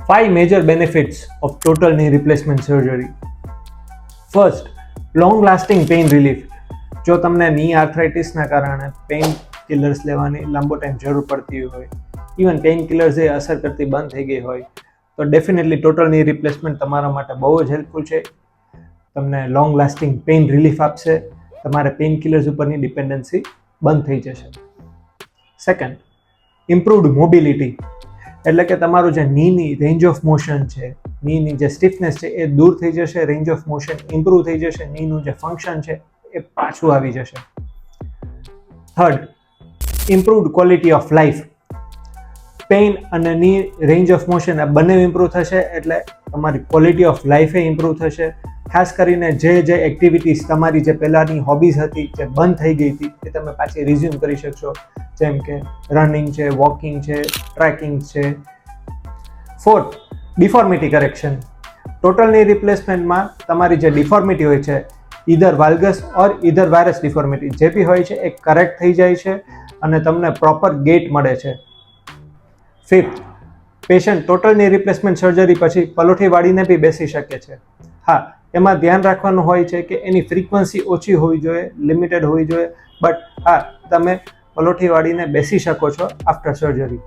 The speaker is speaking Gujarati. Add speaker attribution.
Speaker 1: 5 major benefits of total knee replacement surgery. First, long lasting pain relief. જો તમને ની આર્થરાઇટિસના કારણે પેઇન કિલર્સ લેવાની લાંબો ટાઈમ જરૂર પડતી હોય, ઇવન પેઇન કિલર્સ એ અસર કરતી બંધ થઈ ગઈ હોય, તો ડેફિનેટલી ટોટલ ની રિપ્લેસમેન્ટ તમારા માટે બહુ જ હેલ્પફુલ છે. તમને લોંગ લાસ્ટિંગ પેઇન રિલીફ આપશે, તમારે પેઇન કિલર્સ ઉપરની ડિપેન્ડન્સી બંધ થઈ જશે. Second, improved mobility. એટલે કે તમારું જે નીની રેન્જ ઓફ મોશન છે, નીની જે સ્ટીફનેસ છે એ દૂર થઈ જશે, રેન્જ ઓફ મોશન ઇમ્પ્રૂવ થઈ જશે, નીનું જે ફંક્શન છે એ પાછું આવી જશે. Third, improved quality of life. Pain અને ની રેન્જ ઓફ મોશન આ બંને ઇમ્પ્રૂવ થશે એટલે તમારી quality of life A improve થશે. ખાસ કરીને જે એક્ટિવિટીઝ તમારી જે પહેલાંની હોબીઝ હતી, જે બંધ થઈ ગઈ હતી, એ તમે પાછી રિઝ્યુમ કરી શકશો, જેમ કે રનિંગ છે, વોકિંગ છે, ટ્રેકિંગ છે. Fourth, deformity correction. ટોટલ ની રિપ્લેસમેન્ટમાં તમારી જે ડિફોર્મિટી હોય છે, ઇધર વાલ્ગસ ઓર ઇધર વાયરસ ડિફોર્મિટી, જે બી હોય છે એ કરેક્ટ થઈ જાય છે અને તમને પ્રોપર ગેટ મળે છે. ફિફ્થ, પેશન્ટ ટોટલ ની રિપ્લેસમેન્ટ સર્જરી પછી પલોઠી વાળીને બી બેસી શકે છે. હા, એમાં ધ્યાન રાખવાનું હોય છે કે એની ફ્રીક્વન્સી ઓછી હોવી જોઈએ, લિમિટેડ હોવી જોઈએ, બટ હા, તમે પલોઠી વાળીને બેસી શકો છો આફ્ટર સર્જરી.